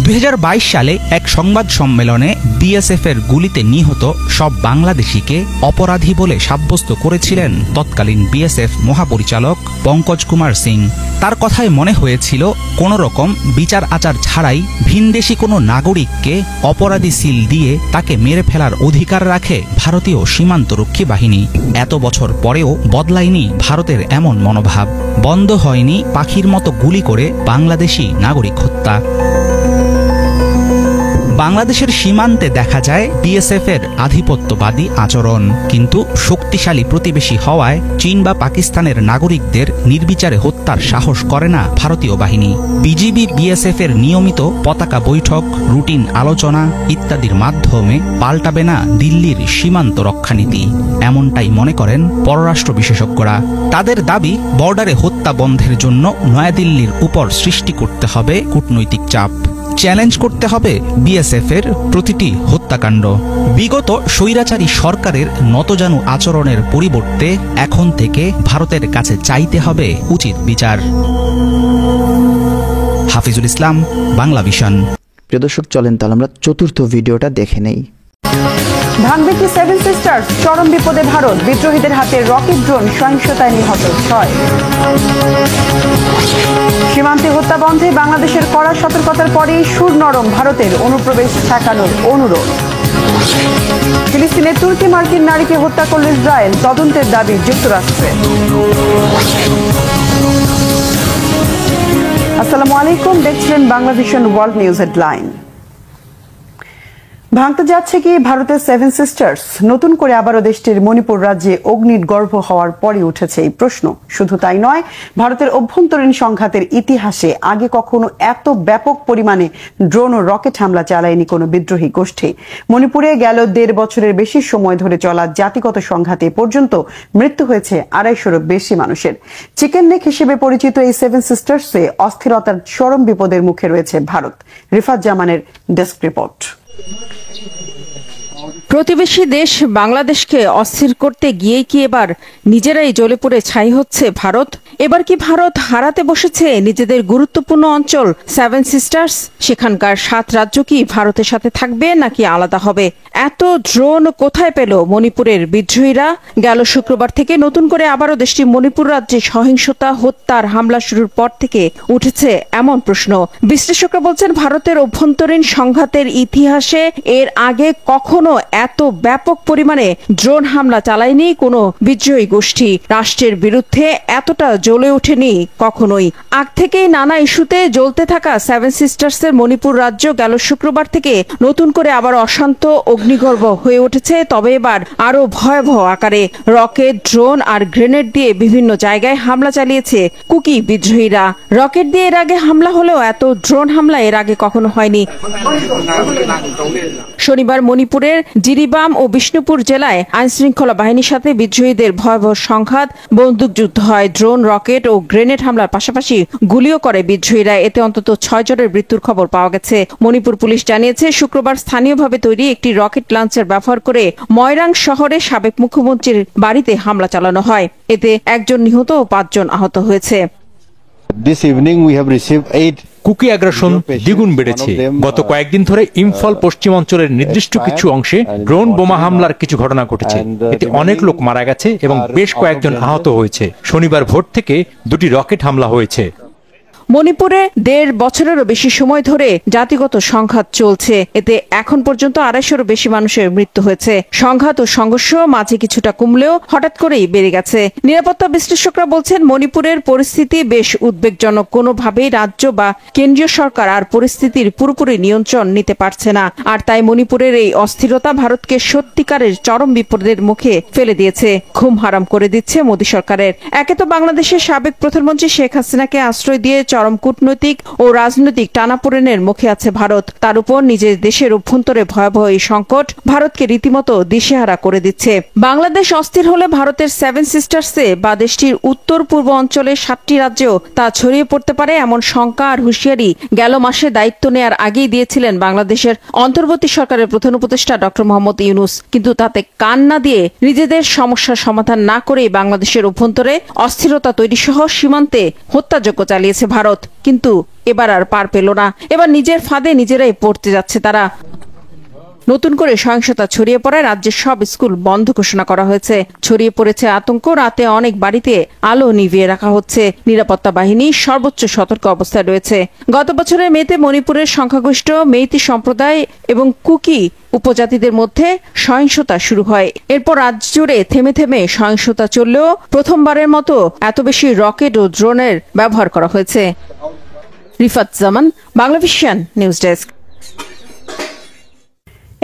2022 সালে এক সংবাদ সম্মেলনে বিএসএফের গুলিতে নিহত সব বাংলাদেশিকে অপরাধী বলে সাব্যস্ত করেছিলেন তৎকালীন বিএসএফ মহাপরিচালক পঙ্কজ কুমার সিং। তার কথায় মনে হয়েছিল কোনো রকম বিচার আচার ছাড়াই ভিনদেশি কোনো নাগরিককে অপরাধী সিল দিয়ে তাকে মেরে ফেলার অধিকার রাখে ভারতীয় সীমান্তরক্ষী বাহিনী। এত বছর পরেও বদলায়নি ভারতের এমন মনোভাব, বন্ধ হয়নি পাখির মতো গুলি করে বাংলাদেশি নাগরিক হত্যা। বাংলাদেশের সীমান্তে দেখা যায় বিএসএফ এর আধিপত্যবাদী আচরণ, কিন্তু শক্তিশালী প্রতিবেশী হওয়ায় চীন বা পাকিস্তানের নাগরিকদের নির্বিচারে হত্যার সাহস করে না ভারতীয় বাহিনী। বিজিবি বিএসএফ এর নিয়মিত পতাকা বৈঠক, রুটিন আলোচনা ইত্যাদির মাধ্যমে পাল্টাবে না দিল্লির সীমান্ত রক্ষানীতি, এমনটাই মনে করেন পররাষ্ট্র বিশেষজ্ঞরা। তাদের দাবি, বর্ডারে হত্যা বন্ধের জন্য নয়াদিল্লির উপর সৃষ্টি করতে হবে কূটনৈতিক চাপ, চ্যালেঞ্জ করতে হবে বিএসএফ এর প্রতিটি হত্যাকাণ্ড। বিগত স্বৈরাচারী সরকারের নতজানু আচরণের পরিবর্তে এখন থেকে ভারতের কাছে চাইতে হবে উচিত বিচার। হাফিজুল ইসলাম, বাংলা ভিশন। প্রিয় দর্শক, চলেন তাহলে আমরা চতুর্থ ভিডিওটা দেখে নেই। ভাঙবে কি সেভেন সিস্টার্স, চরম বিপদে ভারত, বিদ্রোহীদের হাতে রকেট ড্রোন, সহিংসতায় নিহত 6। সীমান্তে হত্যা বন্ধে বাংলাদেশের কড়া সতর্কতার পরেই সুর নরম ভারতের অনুপ্রবেশ ঠেকানোর অনুরোধ। ফিলিস্তিনে তুর্কি মার্কিন নারীকে হত্যা করল ইসরায়েল, তদন্তের দাবি যুক্তরাষ্ট্রের। আসসালামু আলাইকুম, দেখছিলেন Bangla vision world news headline. ভাঙতে যাচ্ছে কি ভারতের সেভেন সিস্টার্স? নতুন করে আবারও দেশটির মণিপুর রাজ্যে অগ্নিগর্ভ হওয়ার পরই উঠেছে এই প্রশ্ন। শুধু তাই নয়, ভারতের অভ্যন্তরীণ সংঘাতের ইতিহাসে আগে কখনো এত ব্যাপক পরিমাণে ড্রোন ও রকেট হামলা চালায়নি কোনো বিদ্রোহী গোষ্ঠী। মণিপুরে গেল 1.5 বছরের বেশি সময় ধরে চলা জাতিগত সংঘাতে পর্যন্ত মৃত্যু হয়েছে 250-এরও বেশি মানুষের। চিকেন নেক হিসেবে পরিচিত এই সেভেন সিস্টার্সে অস্থিরতার চরম বিপদের মুখে রয়েছে ভারত। রিফাত জামানের ডেস্ক রিপোর্ট। প্রতিবেশী দেশ বাংলাদেশকে অস্থির করতে গিয়ে কি এবার নিজেরাই জ্বলে পুড়ে ছাই হচ্ছে ভারত? এবার কি ভারত হারাতে বসেছে নিজেদের গুরুত্বপূর্ণ অঞ্চল সেভেন সিস্টার্স? সেখানকার 7 রাজ্য কি ভারতের সাথে থাকবে নাকি আলাদা হবে? এত ড্রোন কোথায় পেল মণিপুরের বিদ্রোহীরা? গেল শুক্রবার থেকে নতুন করে আবারও দেশটির মণিপুর রাজ্যে সহিংসতা, হত্যার হামলা শুরুর পর থেকে উঠেছে এমন প্রশ্ন। বিশ্লেষকরা বলছেন, ভারতের অভ্যন্তরীণ সংঘাতের ইতিহাসে এর আগে কখনো এত ব্যাপক পরিমাণে ড্রোন হামলা চালায়নি কোনো বিদ্রোহী গোষ্ঠী। রাষ্ট্রের বিরুদ্ধে এতটা জ্বলে ওঠেনি কখনোই। আগ থেকেই নানা ইস্যুতে জ্বলতে থাকা সেভেন সিস্টার্সের মণিপুর রাজ্য গেল শুক্রবার থেকে নতুন করে আবার অশান্ত অগ্নিগর্ভ হয়ে উঠেছে, তবে এবার আরো ভয়াবহ আকারে। রকেট, ড্রোন আর গ্রেনেড দিয়ে বিভিন্ন জায়গায় হামলা চালিয়েছে কুকি বিদ্রোহীরা। রকেট দিয়ে এর আগে হামলা হলেও এত ড্রোন হামলা এর আগে কখনো হয়নি। শনিবার মণিপুরের জিরিবাম ও বিষ্ণুপুর জেলায় আইনশৃঙ্খলা বাহিনীর সাথে বিদ্রোহীদের ভয়াবহ সংঘাত, বন্দুকযুদ্ধ হয়। ড্রোন, রকেট ও গ্রেনেড হামলার পাশাপাশি গুলিও করে বিদ্রোহীরা। এতে অন্তত 6 জনের মৃত্যুর খবর পাওয়া গেছে। মণিপুর পুলিশ জানিয়েছে, শুক্রবার স্থানীয়ভাবে তৈরি একটি রকেট লঞ্চার ব্যবহার করে ময়রাং শহরে সাবেক মুখ্যমন্ত্রীর বাড়িতে হামলা চালানো হয়। এতে 1 জন নিহত ও 5 জন আহত হয়েছে। This evening we have received 8 cookie আগ্রাসন দ্বিগুণ বেড়েছে। গত কয়েকদিন ধরে ইম্ফল পশ্চিম অঞ্চলের নির্দিষ্ট কিছু অংশে ড্রোন বোমা হামলার কিছু ঘটনা ঘটেছে। এতে অনেক লোক মারা গেছে এবং বেশ কয়েকজন আহত হয়েছে। শনিবার ভোর থেকে 2টি রকেট হামলা হয়েছে। মণিপুরে 1.5 বছরেরও বেশি সময় ধরে জাতিগত সংঘাত চলছে। এতে এখন পর্যন্ত 250-এরও বেশি মানুষের মৃত্যু হয়েছে। সংঘাত ও সংঘর্ষ মাঝে কিছুটা কমলেও হঠাৎ করেই বেড়ে গেছে। নিরাপত্তা বিশ্লেষকরা বলছেন, মণিপুরের পরিস্থিতি বেশ উদ্বেগজনক। কোনোভাবেই রাজ্য বা কেন্দ্রীয় সরকার আর পরিস্থিতির পুরোপুরি নিয়ন্ত্রণ নিতে পারছে না। আর তাই মণিপুরের এই অস্থিরতা ভারতকে সত্যিকারের চরম বিপদের মুখে ফেলে দিয়েছে, ঘুম হারাম করে দিচ্ছে মোদী সরকারের। একে তো বাংলাদেশের সাবেক প্রধানমন্ত্রী শেখ হাসিনাকে আশ্রয় দিয়ে চরম কূটনৈতিক ও রাজনৈতিক টানাপোড়েনের মুখে আছে ভারত। তার উপর নিজের দেশের অভ্যন্তরে ভয়াবহ এই সংকট ভারতকে রীতিমতো দিশেহারা করে দিচ্ছে। বাংলাদেশ অস্থির হলে ভারতের সেভেন সিস্টার্সে বা দেশটির উত্তর পূর্ব অঞ্চলের 7টি রাজ্যেও তা ছড়িয়ে পড়তে পারে, এমন শঙ্কা আর হুঁশিয়ারি গেল মাসে দায়িত্ব নেয়ার আগেই দিয়েছিলেন বাংলাদেশের অন্তর্বর্তী সরকারের প্রধান উপদেষ্টা ডক্টর মোহাম্মদ ইউনূস। কিন্তু তাতে কান না দিয়ে নিজেদের সমস্যার সমাধান না করেই বাংলাদেশের অভ্যন্তরে অস্থিরতা তৈরি সহ সীমান্তে হত্যাযজ্ঞ চালিয়েছে ভারত। কিন্তু এবার আর পার পেল না। এবার নিজের ফাঁদে নিজেরাই পড়তে যাচ্ছে তারা। নতুন করে সহিংসতা ছড়িয়ে পড়ায় রাজ্যের সব স্কুল বন্ধ ঘোষণা করা হয়েছে। ছড়িয়ে পড়েছে আতঙ্ক। রাতে অনেক বাড়িতে আলো নিভিয়ে রাখা হচ্ছে। নিরাপত্তা বাহিনী সর্বোচ্চ সতর্ক অবস্থায় রয়েছে। গত বছরের মেতে মণিপুরের সংখ্যাগরিষ্ঠ মেইতি সম্প্রদায় এবং কুকি উপজাতিদের মধ্যে সহিংসতা শুরু হয়। এরপর রাজ্য জুড়ে থেমে থেমে সহিংসতা চললেও প্রথমবারের মতো এত বেশি রকেট ও ড্রোনের ব্যবহার করা হয়েছে। রিফাত জামান, বাংলা ভিশন নিউজ ডেস্ক।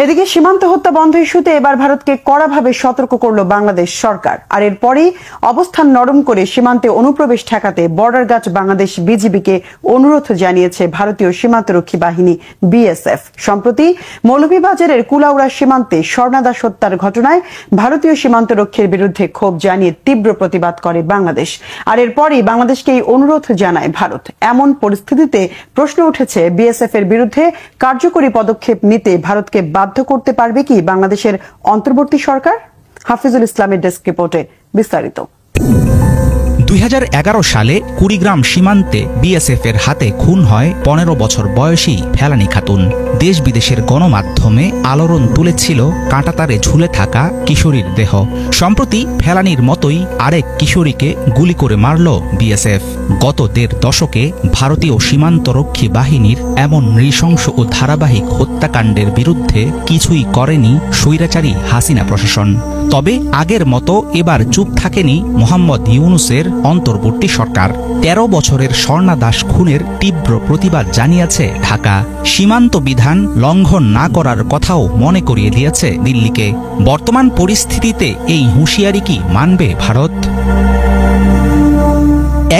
এদিকে সীমান্ত হত্যা বন্ধ ইস্যুতে এবার ভারতকে কড়াভাবে সতর্ক করল বাংলাদেশ সরকার। আর এরপরই অবস্থান নরম করে সীমান্তে অনুপ্রবেশ ঠেকাতে বর্ডার গার্ড বাংলাদেশ বিজিবিকে অনুরোধ জানিয়েছে ভারতীয় সীমান্তরক্ষী বাহিনী বিএসএফ। সম্প্রতি মৌলভীবাজারের কুলাউড়া সীমান্তে স্বর্ণা দাস হত্যার ঘটনায় ভারতীয় সীমান্তরক্ষীর বিরুদ্ধে ক্ষোভ জানিয়ে তীব্র প্রতিবাদ করে বাংলাদেশ। আর এরপরই বাংলাদেশকে এই অনুরোধ জানায় ভারত। এমন পরিস্থিতিতে প্রশ্ন উঠেছে, বিএসএফ এর বিরুদ্ধে কার্যকরী পদক্ষেপ নিতে ভারতকে বাধ্য করতে পারবে কি বাংলাদেশের অন্তর্বর্তী সরকার? হাফিজুল ইসলামের ডেস্ক রিপোর্টে বিস্তারিত। 2011 সালে কুড়িগ্রাম সীমান্তে বিএসএফ এর হাতে খুন হয় 15 বছর বয়সী ফেলানী খাতুন। দেশ বিদেশের গণমাধ্যমে আলোড়ন তুলেছিল কাঁটাতারে ঝুলে থাকা কিশোরীর দেহ। সম্প্রতি ফেলানীর মতোই আরেক কিশোরীকে গুলি করে মারল বিএসএফ। গত 1.5 দশকে ভারতীয় সীমান্তরক্ষী বাহিনীর এমন নৃশংস ও ধারাবাহিক হত্যাকাণ্ডের বিরুদ্ধে কিছুই করেনি স্বৈরাচারী হাসিনা প্রশাসন। তবে আগের মতো এবার চুপ থাকেনি মোহাম্মদ ইউনূসের অন্তর্বর্তী সরকার। 13 বছরের স্বর্ণা দাস খুনের তীব্র প্রতিবাদ জানিয়েছে ঢাকা। সীমান্ত বিধান লঙ্ঘন না করার কথাও মনে করিয়ে দিয়েছে দিল্লিকে। বর্তমান পরিস্থিতিতে এই হুঁশিয়ারি কি মানবে ভারত?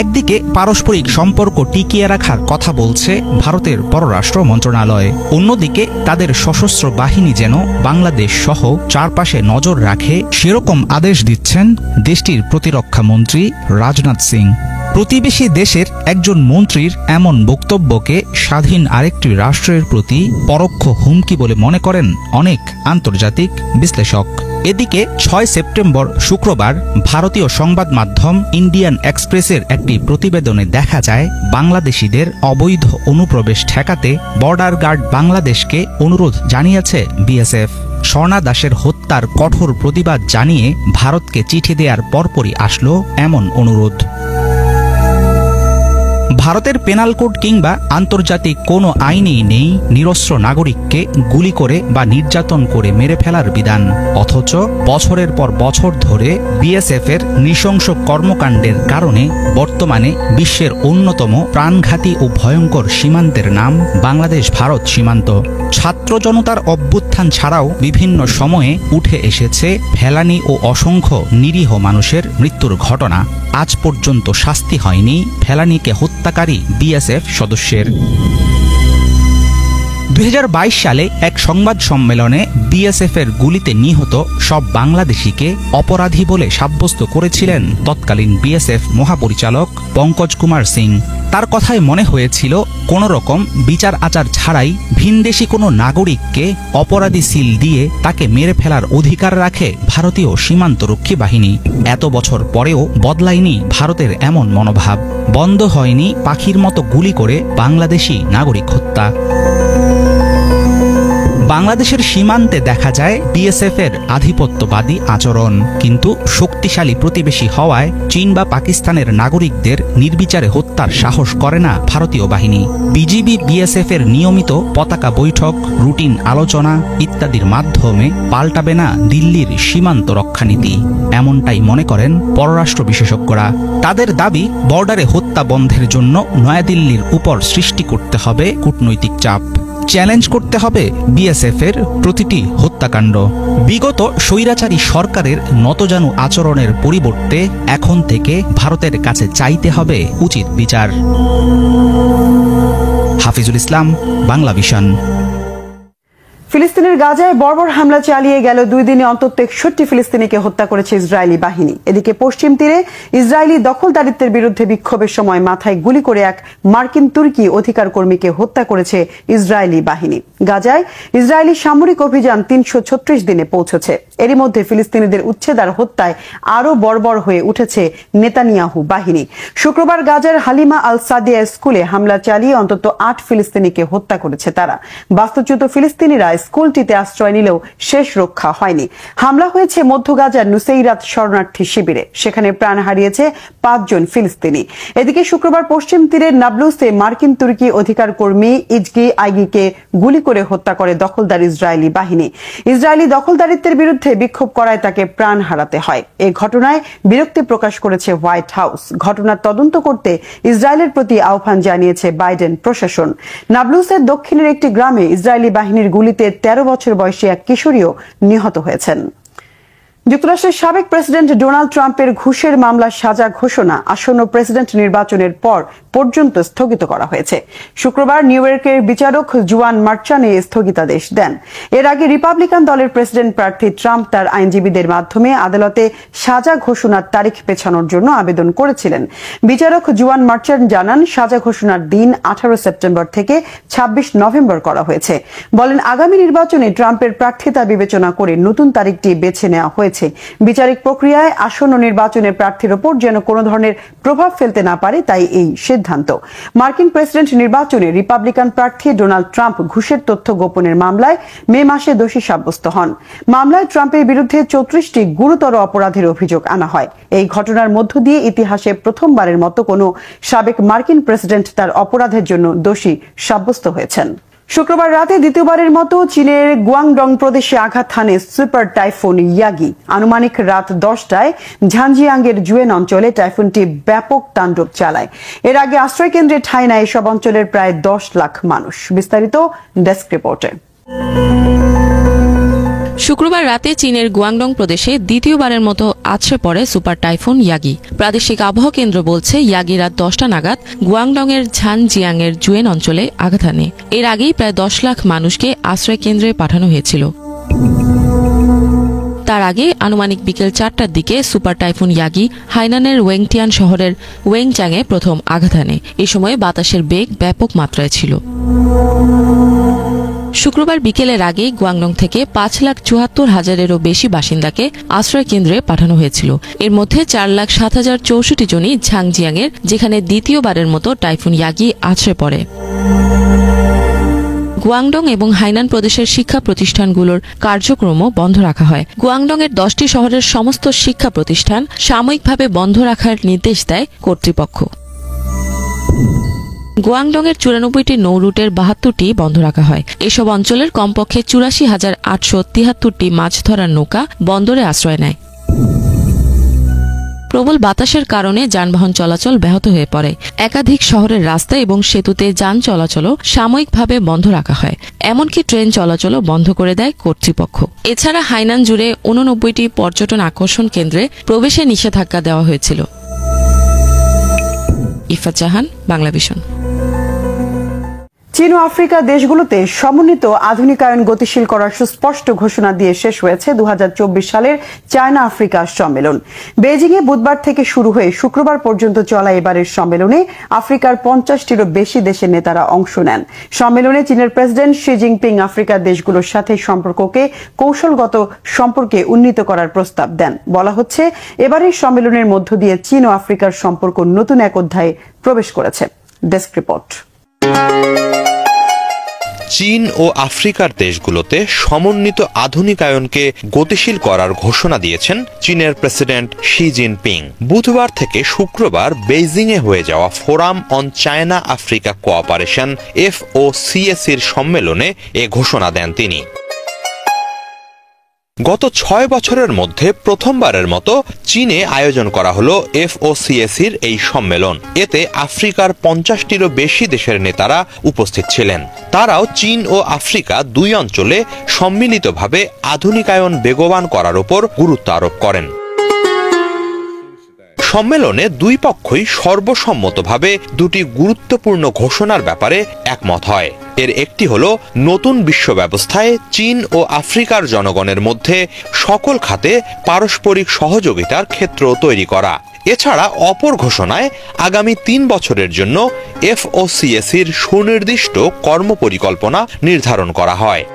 একদিকে পারস্পরিক সম্পর্ক টিকিয়ে রাখার কথা বলছে ভারতের পররাষ্ট্র মন্ত্রণালয়, অন্যদিকে তাদের সশস্ত্র বাহিনী যেন বাংলাদেশ সহ চারপাশে নজর রাখে সেরকম আদেশ দিচ্ছেন দেশটির প্রতিরক্ষা মন্ত্রী রাজনাথ সিং। প্রতিবেশী দেশের একজন মন্ত্রীর এমন বক্তব্যকে স্বাধীন আরেকটি রাষ্ট্রের প্রতি পরোক্ষ হুমকি বলে মনে করেন অনেক আন্তর্জাতিক বিশ্লেষক। এদিকে 6 সেপ্টেম্বর শুক্রবার ভারতীয় সংবাদ মাধ্যম ইন্ডিয়ান এক্সপ্রেসের একটি প্রতিবেদনে দেখা যায়, বাংলাদেশিদের অবৈধ অনুপ্রবেশ ঠেকাতে বর্ডার গার্ড বাংলাদেশকে অনুরোধ জানিয়েছে বিএসএফ। স্বর্ণা দাসের হত্যার কঠোর প্রতিবাদ জানিয়ে ভারতকে চিঠি দেওয়ার পরপরই আসলো এমন অনুরোধ। ভারতের পেনাল কোড কিংবা আন্তর্জাতিক কোনো আইনেই নেই নিরস্ত্র নাগরিককে গুলি করে বা নির্যাতন করে মেরে ফেলার বিধান। অথচ বছরের পর বছর ধরে বিএসএফ এর নৃশংস কর্মকাণ্ডের কারণে বর্তমানে বিশ্বের অন্যতম প্রাণঘাতী ও ভয়ঙ্কর সীমান্তের নাম বাংলাদেশ ভারত সীমান্ত। ছাত্র জনতার অভ্যুত্থান ছাড়াও বিভিন্ন সময়ে উঠে এসেছে ফেলানী ও অসংখ্য নিরীহ মানুষের মৃত্যুর ঘটনা। আজ পর্যন্ত শাস্তি হয়নি ফেলানীকে হত্যাকারী বিএসএফ সদস্যের। 2022 সালে এক সংবাদ সম্মেলনে বিএসএফ এর গুলিতে নিহত সব বাংলাদেশিকে অপরাধী বলে সাব্যস্ত করেছিলেন তৎকালীন বিএসএফ মহাপরিচালক পঙ্কজ কুমার সিং। তার কথায় মনে হয়েছিল কোন রকম বিচার আচার ছাড়াই ভিনদেশী কোনো নাগরিককে অপরাধী সিল দিয়ে তাকে মেরে ফেলার অধিকার রাখে ভারতীয় সীমান্তরক্ষী বাহিনী। এত বছর পরেও বদলায়নি ভারতের এমন মনোভাব, বন্ধ হয়নি পাখির মতো গুলি করে বাংলাদেশি নাগরিক হত্যা। বাংলাদেশের সীমান্তে দেখা যায় বিএসএফ এর আধিপত্যবাদী আচরণ, কিন্তু শক্তিশালী প্রতিবেশী হওয়ায় চীন বা পাকিস্তানের নাগরিকদের নির্বিচারে হত্যার সাহস করে না ভারতীয় বাহিনী। বিজিবি বিএসএফ এর নিয়মিত পতাকা বৈঠক, রুটিন আলোচনা ইত্যাদির মাধ্যমে পাল্টাবে না দিল্লির সীমান্ত রক্ষানীতি, এমনটাই মনে করেন পররাষ্ট্র বিশেষজ্ঞরা। তাদের দাবি, বর্ডারে হত্যা বন্ধের জন্য নয়াদিল্লির উপর সৃষ্টি করতে হবে কূটনৈতিক চাপ, চ্যালেঞ্জ করতে হবে বিএসএফ এর প্রতিটি হত্যাকাণ্ড। বিগত স্বৈরাচারী সরকারের নতজানু আচরণের পরিবর্তে এখন থেকে ভারতের কাছে চাইতে হবে উচিত বিচার। হাফিজুল ইসলাম, বাংলা ভিশন। ফিলিস্তিনের গাজায় বর্বর হামলা চালিয়ে গেল 2 দিনে অন্তত 61 ফিলিস্তিনিকে হত্যা করেছে ইসরায়েলি বাহিনী। এদিকে পশ্চিম তীরে ইসরায়েলি দখলদারিত্বের বিরুদ্ধে বিক্ষোভের সময় মাথায় গুলি করে এক মার্কিন তুর্কি অধিকার কর্মীকে হত্যা করেছে ইসরায়েলি বাহিনী। গাজায় ইসরায়েলি সামরিক অভিযান 336 দিনে পৌঁছেছে। এরই মধ্যে ফিলিস্তিনিদের উচ্ছেদ আর হত্যায় আরো বর্বর হয়ে উঠেছে নেতানিয়াহু বাহিনী। শুক্রবার গাজার হালিমা আল সাদিয়া স্কুলে হামলা চালিয়ে অন্তত 8 ফিলিস্তিনিকে হত্যা করেছে তারা। বাস্তুচ্যুত ফিলিস্তিনিরা স্কুলটিতে আশ্রয় নিলেও শেষ রক্ষা হয়নি। হামলা হয়েছে মধ্য গাজার নুসেইরাত শরণার্থী শিবিরে, সেখানে প্রাণ হারিয়েছে 5 জন ফিলিস্তিনি। এদিকে শুক্রবার পশ্চিম তীরের নাবলুসে মার্কিন তুর্কি অধিকার কর্মী ইজগি আইগিকে গুলি করে হত্যা করে দখলদার ইসরায়েলি বাহিনী। ইসরায়েলি দখলদারিত্বের বিরুদ্ধে বিক্ষোভ করায় তাকে প্রাণ হারাতে হয়। এই ঘটনায় বিরক্তি প্রকাশ করেছে হোয়াইট হাউস। ঘটনার তদন্ত করতে ইসরায়েলের প্রতি আহ্বান জানিয়েছে বাইডেন প্রশাসন। নাবলুসের দক্ষিণের একটি গ্রামে ইসরায়েলি বাহিনীর গুলিতে 13 বছর বয়সী এক কিশোরীও নিহত হয়েছেন। যুক্তরাষ্ট্রের সাবেক প্রেসিডেন্ট ডোনাল্ড ট্রাম্পের ঘুষের মামলার সাজা ঘোষণা আসন্ন প্রেসিডেন্ট নির্বাচনের পর পর্যন্ত স্থগিত করা হয়েছে। শুক্রবার নিউ ইয়র্কের বিচারক জুয়ান মার্চান এই স্থগিতাদেশ দেন। এর আগে রিপাবলিকান দলের প্রেসিডেন্ট প্রার্থী ট্রাম্প তার আইনজীবীদের মাধ্যমে আদালতে সাজা ঘোষণার তারিখ পেছানোর জন্য আবেদন করেছিলেন। বিচারক জুয়ান মার্চান জানান, সাজা ঘোষণার দিন 18 সেপ্টেম্বর থেকে 26 নভেম্বর করা হয়েছে। বলেন, আগামী নির্বাচনে ট্রাম্পের প্রার্থিতা বিবেচনা করে নতুন তারিখটি বেছে নেওয়া হয়েছে। বিচারিক প্রক্রিয়ায় আসন্ন নির্বাচনে প্রার্থীর ওপর যেন কোনো ধরনের প্রভাব ফেলতে না পারে, তাই এই সিদ্ধান্ত। মার্কিন প্রেসিডেন্ট নির্বাচনে রিপাবলিকান প্রার্থী ডোনাল্ড ট্রাম্প ঘুষের তথ্য গোপনের মামলায় মে মাসে দোষী সাব্যস্ত হন। মামলায় ট্রাম্পের বিরুদ্ধে 34টি গুরুতর অপরাধের অভিযোগ আনা হয়। এই ঘটনার মধ্য দিয়ে ইতিহাসে প্রথমবারের মতো কোনো সাবেক মার্কিন প্রেসিডেন্ট তার অপরাধের জন্য দোষী সাব্যস্ত হয়েছেন। শুক্রবার রাতে দ্বিতীয়বারের মতো চীনের গুয়াংডং প্রদেশে আঘাত হানে সুপার টাইফুন ইয়াগি। আনুমানিক রাত 10টায় ঝানজিয়াংয়ের জুয়েন অঞ্চলে টাইফুনটি ব্যাপক তাণ্ডব চালায়। এর আগে আশ্রয় কেন্দ্রে ঠাঁই নেয় এসব অঞ্চলের প্রায় 10 লাখ মানুষ। বিস্তারিত ডেস্ক রিপোর্টে। শুক্রবার রাতে চীনের গুয়াংডং প্রদেশে দ্বিতীয়বারের মতো আছড়ে পড়ে সুপার টাইফুন ইয়াগি। প্রাদেশিক আবহাওয়া কেন্দ্র বলছে, ইয়াগি রাত 10টা নাগাদ গুয়াংডং এর ঝানজিয়াংয়ের জুয়েন অঞ্চলে আঘাত হানে। এর আগেই প্রায় 10 লাখ মানুষকে আশ্রয় কেন্দ্রে পাঠানো হয়েছিল। তার আগে আনুমানিক বিকেল 4টার দিকে সুপার টাইফুন ইয়াগি হাইনানের ওয়েংটিয়ান শহরের ওয়েংচাংয়ে প্রথম আঘাত হানে। এ সময় বাতাসের বেগ ব্যাপক মাত্রায় ছিল। শুক্রবার বিকেলের আগে গুয়াংডং থেকে 5,74,000-এরও বেশি বাসিন্দাকে আশ্রয় কেন্দ্রে পাঠানো হয়েছিল। এর মধ্যে 4,07,064 জনই ঝাংজিয়াংয়ের, যেখানে দ্বিতীয়বারের মতো টাইফুন ইয়াগি আছড়ে পড়ে। গুয়াংডং এবং হাইনান প্রদেশের শিক্ষা প্রতিষ্ঠানগুলোর কার্যক্রমও বন্ধ রাখা হয়। গুয়াংডং এর 10টি শহরের সমস্ত শিক্ষা প্রতিষ্ঠান সাময়িকভাবে বন্ধ রাখার নির্দেশ দেয় কর্তৃপক্ষ। গুয়াংডং এর 94টি নৌ রুটের 72টি বন্ধ রাখা হয়। এসব অঞ্চলের কমপক্ষে 84,873টি মাছ ধরার নৌকা বন্দরে আশ্রয় নেয়। প্রবল বাতাসের কারণে যানবাহন চলাচল ব্যাহত হয়ে পড়ে। একাধিক শহরের রাস্তা এবং সেতুতে যান চলাচলও সাময়িকভাবে বন্ধ রাখা হয়। এমনকি ট্রেন চলাচলও বন্ধ করে দেয় কর্তৃপক্ষ। এছাড়া হাইনান জুড়ে 89টি পর্যটন আকর্ষণ কেন্দ্রে প্রবেশে নিষেধাজ্ঞা দেওয়া হয়েছিল। ইফাত জাহান, বাংলাভিশন। চীন ও আফ্রিকা দেশগুলোতে সমন্বিত আধুনিকায়ন গতিশীল করার সুস্পষ্ট ঘোষণা দিয়ে শেষ হয়েছে 2024 সালের চায়না আফ্রিকা সম্মেলন। বেজিংয়ে বুধবার থেকে শুরু হয়ে শুক্রবার পর্যন্ত চলা এবারের সম্মেলনে আফ্রিকার 50টিরও বেশি দেশের নেতারা অংশ নেন। সম্মেলনে চীনের প্রেসিডেন্ট শি জিনপিং আফ্রিকার দেশগুলোর সাথে সম্পর্ককে কৌশলগত সম্পর্কে উন্নীত করার প্রস্তাব দেন। বলা হচ্ছে, এবারের সম্মেলনের মধ্য দিয়ে চীন ও আফ্রিকার সম্পর্ক নতুন এক অধ্যায়ে প্রবেশ করেছে। Desk report. চীন ও আফ্রিকার দেশগুলোতে সমন্বিত আধুনিকায়নকে গতিশীল করার ঘোষণা দিয়েছেন চীনের প্রেসিডেন্ট শি জিনপিং। বুধবার থেকে শুক্রবার বেইজিংয়ে হয়ে যাওয়া forum on China Africa cooperation FOCAC-র সম্মেলনে এ ঘোষণা দেন তিনি। গত 6 বছরের মধ্যে প্রথমবারের মতো চীনে আয়োজন করা হলো FOCAC-র এই সম্মেলন। এতে আফ্রিকার 50টিরও বেশি দেশের নেতারা উপস্থিত ছিলেন। তারাও চীন ও আফ্রিকা দুই অঞ্চলে সম্মিলিতভাবে আধুনিকায়ন বেগবান করার উপর গুরুত্ব আরোপ করেন। সম্মেলনে দুই পক্ষই সর্বসম্মতভাবে দুটি গুরুত্বপূর্ণ ঘোষণার ব্যাপারে একমত হয়। এর একটি হলো নতুন বিশ্ব ব্যবস্থায় চীন ও আফ্রিকার জনগণের মধ্যে সকল খাতে পারস্পরিক সহযোগিতার ক্ষেত্র তৈরি করা। এছাড়া অপর ঘোষণায় আগামী 3 বছরের জন্য FOCAC-র সুনির্দিষ্ট কর্মপরিকল্পনা নির্ধারণ করা হয়।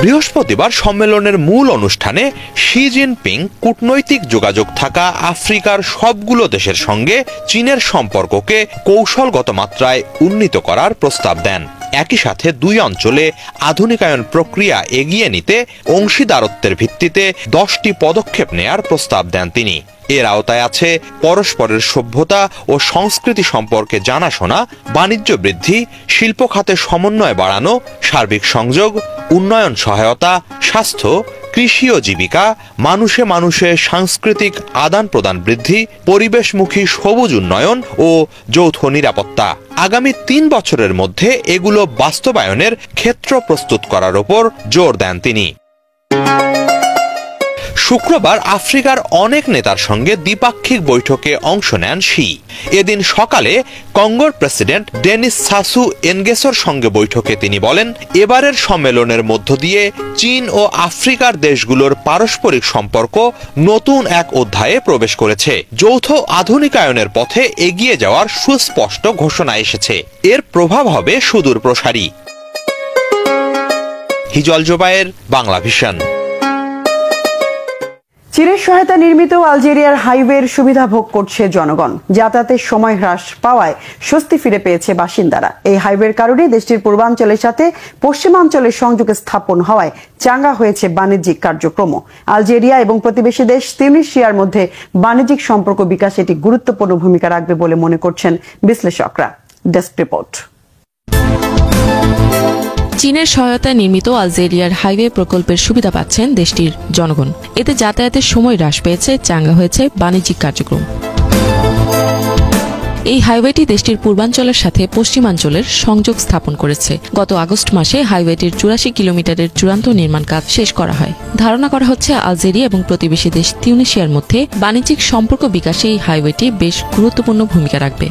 বৃহস্পতিবার সম্মেলনের মূল অনুষ্ঠানে শি জিনপিং কূটনৈতিক যোগাযোগ থাকা আফ্রিকার সবগুলো দেশের সঙ্গে চীনের সম্পর্ককে কৌশলগত মাত্রায় উন্নীত করার প্রস্তাব দেন। একই সাথে দুই অঞ্চলে আধুনিকায়ন প্রক্রিয়া এগিয়ে নিতে অংশীদারত্বের ভিত্তিতে 10টি পদক্ষেপ নেয়ার প্রস্তাব দেন তিনি। এর আওতায় আছে পরস্পরের সভ্যতা ও সংস্কৃতি সম্পর্কে জানাশোনা, বাণিজ্য বৃদ্ধি, শিল্প খাতে সমন্বয় বাড়ানো, সার্বিক সংযোগ, উন্নয়ন সহায়তা, স্বাস্থ্য, কৃষি ও জীবিকা, মানুষে মানুষে সাংস্কৃতিক আদান প্রদান বৃদ্ধি, পরিবেশমুখী সবুজ উন্নয়ন ও যৌথ নিরাপত্তা। আগামী 3 বছরের মধ্যে এগুলো বাস্তবায়নের ক্ষেত্র প্রস্তুত করার ওপর জোর দেন তিনি। শুক্রবার আফ্রিকার অনেক নেতার সঙ্গে দ্বিপাক্ষিক বৈঠকে অংশ নেন শি। এদিন সকালে কঙ্গোর প্রেসিডেন্ট ডেনিস সাসু এনগেসোর সঙ্গে বৈঠকে তিনি বলেন, এবারের সম্মেলনের মধ্য দিয়ে চীন ও আফ্রিকার দেশগুলোর পারস্পরিক সম্পর্ক নতুন এক অধ্যায়ে প্রবেশ করেছে। যৌথ আধুনিকায়নের পথে এগিয়ে যাওয়ার সুস্পষ্ট ঘোষণা এসেছে। এর প্রভাব হবে সুদূর প্রসারী। হিজল জোবায়ের, বাংলা ভিশন। চীনের সহায়তা নির্মিত আলজেরিয়ার হাইওয়ের সুবিধা ভোগ করছে জনগণ। যাতায়াতের সময় হ্রাস পাওয়ায় স্বস্তি ফিরে পেয়েছে বাসিন্দারা। এই হাইওয়ের কারণে দেশটির পূর্বাঞ্চলের সাথে পশ্চিমাঞ্চলের সংযোগ স্থাপন হওয়ায় চাঙ্গা হয়েছে বাণিজ্যিক কার্যক্রম। আলজেরিয়া এবং প্রতিবেশী দেশ তিউনিসিয়ার মধ্যে বাণিজ্যিক সম্পর্ক বিকাশে এটি গুরুত্বপূর্ণ ভূমিকা রাখবে বলে মনে করছেন বিশ্লেষকরা। Desk report. চীনের সহায়তায় নির্মিত আলজেরিয়ার হাইওয়ে প্রকল্পের সুবিধা পাচ্ছেন দেশটির জনগণ। এতে যাতায়াতের সময় হ্রাস পেয়েছে, চাঙ্গা হয়েছে বাণিজ্যিক কার্যক্রম। এই হাইওয়েটি দেশটির পূর্বাঞ্চলের সাথে পশ্চিমাঞ্চলের সংযোগ স্থাপন করেছে। গত আগস্ট মাসে হাইওয়েটির 84 কিলোমিটারের চূড়ান্ত নির্মাণ কাজ শেষ করা হয়। ধারণা করা হচ্ছে আলজেরিয়া এবং প্রতিবেশী দেশ তিউনিসিয়ার মধ্যে বাণিজ্যিক সম্পর্ক বিকাশে এই হাইওয়েটি বেশ গুরুত্বপূর্ণ ভূমিকা রাখবে।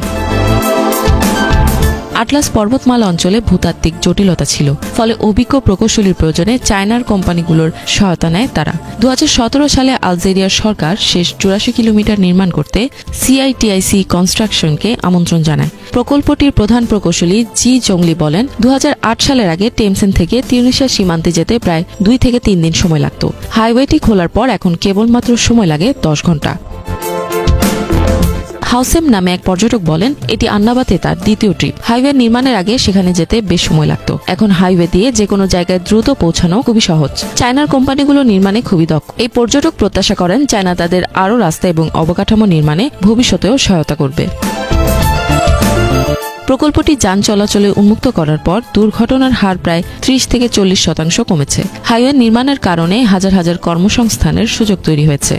আটলাস পর্বতমালা অঞ্চলে ভূতাত্ত্বিক জটিলতা ছিল, ফলে অভিজ্ঞ প্রকৌশলীর প্রয়োজনে চায়নার কোম্পানিগুলোর সহায়তা নেয় তারা। 2017 সালে আলজেরিয়ার সরকার শেষ 84 কিলোমিটার নির্মাণ করতে সিআইটিআইসি কনস্ট্রাকশনকে আমন্ত্রণ জানায়। প্রকল্পটির প্রধান প্রকৌশলী জি জংলি বলেন, 2008 সালের আগে টেমসেন থেকে তিউনিসিয়া সীমান্তে যেতে প্রায় 2 থেকে 3 দিন সময় লাগত। হাইওয়েটি খোলার পর এখন কেবলমাত্র সময় লাগে 10 ঘন্টা। হাউসেম নামে এক পর্যটক বলেন, এটি আন্নাবাতে তার দ্বিতীয় ট্রিপ। হাইওয়ে নির্মাণের আগে সেখানে যেতে বেশ সময় লাগতো। এখন হাইওয়ে দিয়ে যে কোনো জায়গায় দ্রুত পৌঁছানো খুবই সহজ। চায়নার কোম্পানিগুলো নির্মাণে খুবই দক্ষ। এই পর্যটক প্রত্যাশা করেন চায়না তাদের আরও রাস্তা এবং অবকাঠামো নির্মাণে ভবিষ্যতেও সহায়তা করবে। প্রকল্পটি যান চলাচলে উন্মুক্ত করার পর দুর্ঘটনার হার প্রায় 30 থেকে 40% কমেছে। হাইওয়ে নির্মাণের কারণে হাজার হাজার কর্মসংস্থানের সুযোগ তৈরি হয়েছে।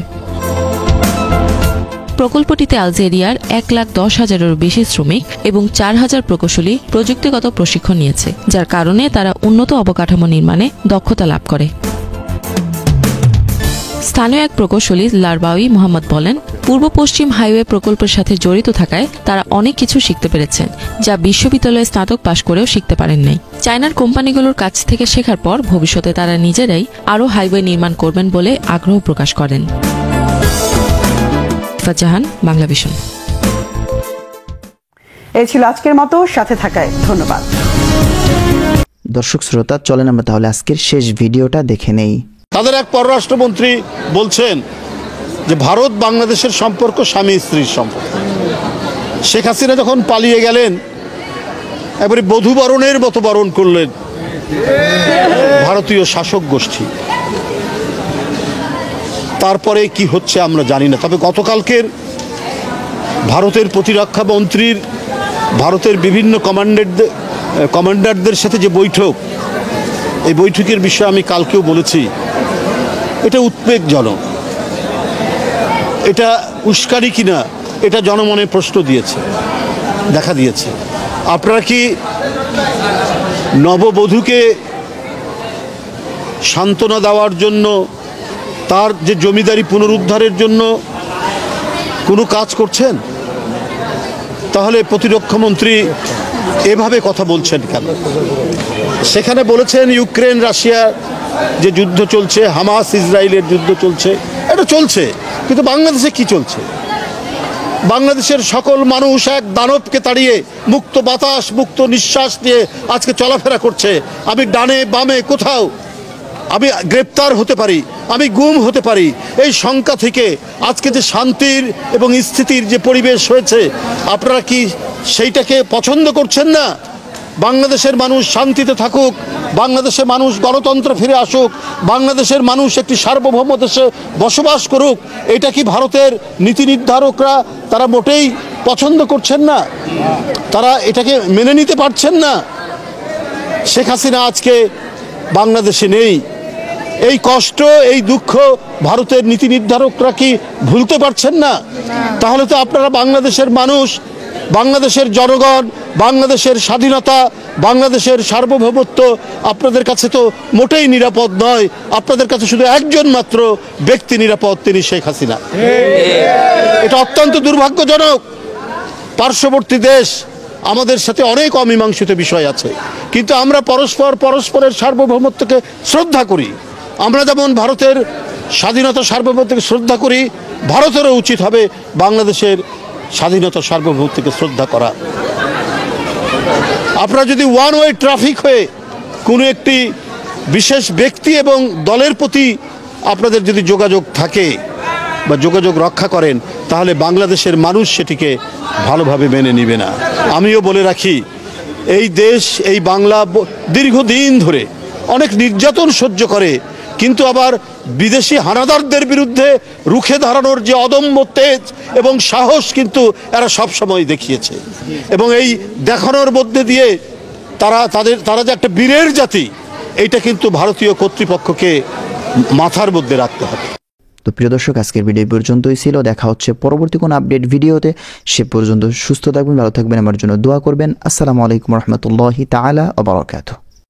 প্রকল্পটিতে আলজেরিয়ার 1,10,000-এরও বেশি শ্রমিক এবং 4,000 প্রকৌশলী প্রযুক্তিগত প্রশিক্ষণ নিয়েছে, যার কারণে তারা উন্নত অবকাঠামো নির্মাণে দক্ষতা লাভ করে। স্থানীয় এক প্রকৌশলী লারবাউই মোহাম্মদ বলেন, পূর্ব পশ্চিম হাইওয়ে প্রকল্পের সাথে জড়িত থাকায় তারা অনেক কিছু শিখতে পেরেছেন, যা বিশ্ববিদ্যালয়ে স্নাতক পাশ করেও শিখতে পারেন নাই। চায়নার কোম্পানিগুলোর কাছ থেকে শেখার পর ভবিষ্যতে তারা নিজেরাই আরও হাইওয়ে নির্মাণ করবেন বলে আগ্রহ প্রকাশ করেন। জাহান, বাংলা ভিশন। এই ছিল আজকের মতো, সাথে থাকায় ধন্যবাদ। দর্শক শ্রোতা, চলেন আমরা তাহলে আজকের শেষ ভিডিওটা দেখে নেই। তাদের এক পররাষ্ট্রমন্ত্রী বলছেন যে ভারত বাংলাদেশের সম্পর্ক স্বামী স্ত্রীর সম্পর্ক। শেখ হাসিনা যখন পালিয়ে গেলেন, এবারে বধূ বরণের মতো বরণ করলেন ভারতীয় শাসক গোষ্ঠী। তারপরে কি হচ্ছে আমরা জানি না। তবে গতকালকের ভারতের প্রতিরক্ষা মন্ত্রীর ভারতের বিভিন্ন কমান্ডারদের সাথে যে বৈঠক, এই বৈঠকের বিষয়ে আমি কালকেও বলেছি, এটা উদ্বেগজনক। এটা উস্কানি কিনা, এটা জনমনে প্রশ্ন দেখা দিয়েছে। আপনারা কি নববধূকে সান্ত্বনা দেওয়ার জন্য, তার যে জমিদারি পুনরুদ্ধারের জন্য কোনো কাজ করছেন? তাহলে প্রতিরক্ষামন্ত্রী এভাবে কথা বলছেন কেন? সেখানে বলেছেন ইউক্রেন রাশিয়ার যে যুদ্ধ চলছে, হামাস ইসরায়েলের যুদ্ধ চলছে, এটা চলছে, কিন্তু বাংলাদেশে কি চলছে? বাংলাদেশের সকল মানুষ এক দানবকে তাড়িয়ে মুক্ত বাতাস, মুক্ত নিঃশ্বাস নিয়ে আজকে চলাফেরা করছে। আমি ডানে বামে কোথাও আমি গ্রেপ্তার হতে পারি, আমি গুম হতে পারি। এই শঙ্কা থেকে আজকে যে শান্তির এবং স্থিতির যে পরিবেশ হয়েছে, আপনারা কি সেইটাকে পছন্দ করছেন না? বাংলাদেশের মানুষ শান্তিতে থাকুক, বাংলাদেশের মানুষ গণতন্ত্র ফিরে আসুক, বাংলাদেশের মানুষ একটি সার্বভৌম দেশে বসবাস করুক, এটা কি ভারতের নীতি নির্ধারকরা তারা মোটেই পছন্দ করছেন না? তারা এটাকে মেনে নিতে পারছেন না? শেখ হাসিনা আজকে বাংলাদেশে নেই, এই কষ্ট, এই দুঃখ ভারতের নীতি নির্ধারকরা কি ভুলতে পারছেন না? তাহলে তো আপনারা বাংলাদেশের মানুষ, বাংলাদেশের জনগণ, বাংলাদেশের স্বাধীনতা, বাংলাদেশের সার্বভৌমত্ব আপনাদের কাছে তো মোটেই নিরাপদ নয়। আপনাদের কাছে শুধু একজন মাত্র ব্যক্তি নিরাপদ, তিনি শেখ হাসিনা। এটা অত্যন্ত দুর্ভাগ্যজনক। পার্শ্ববর্তী দেশ আমাদের সাথে অনেক অমীমাংসিত বিষয় আছে, কিন্তু আমরা পরস্পরের সার্বভৌমত্বকে শ্রদ্ধা করি। আমরা যেমন ভারতের স্বাধীনতা সার্বভৌমত্বকে শ্রদ্ধা করি, ভারতেরও উচিত হবে বাংলাদেশের স্বাধীনতা সার্বভৌমত্বকে শ্রদ্ধা করা। আপনারা যদি ওয়ান ওয়ে ট্রাফিক হয়ে কোনো একটি বিশেষ ব্যক্তি এবং দলের প্রতি আপনাদের যদি যোগাযোগ থাকে বা যোগাযোগ রক্ষা করেন, তাহলে বাংলাদেশের মানুষ সেটিকে ভালোভাবে মেনে নেবে না। আমিও বলে রাখি, এই দেশ, এই বাংলা দীর্ঘদিন ধরে অনেক নির্যাতন সহ্য করে, কিন্তু আবার বিদেশি হানাদারদের বিরুদ্ধে রুখে দাঁড়ানোর যে অদম্য তেজ এবং সাহস কিন্তু এরা সবসময় দেখিয়েছে। এবং এই দেখানোর মধ্যে দিয়ে তারা যে একটা বীরের জাতি, এইটা কিন্তু ভারতীয় কর্তৃপক্ষকে মাথার মধ্যে রাখতে হবে। তো প্রিয় দর্শক, আজকের ভিডিও পর্যন্তই ছিল। দেখা হচ্ছে পরবর্তী কোনো আপডেট ভিডিওতে। সে পর্যন্ত সুস্থ থাকবেন, ভালো থাকবেন, আমার জন্য দোয়া করবেন। আসসালামু আলাইকুম রহমতুল্লাহি তাআলা ওয়া বারাকাতুহু।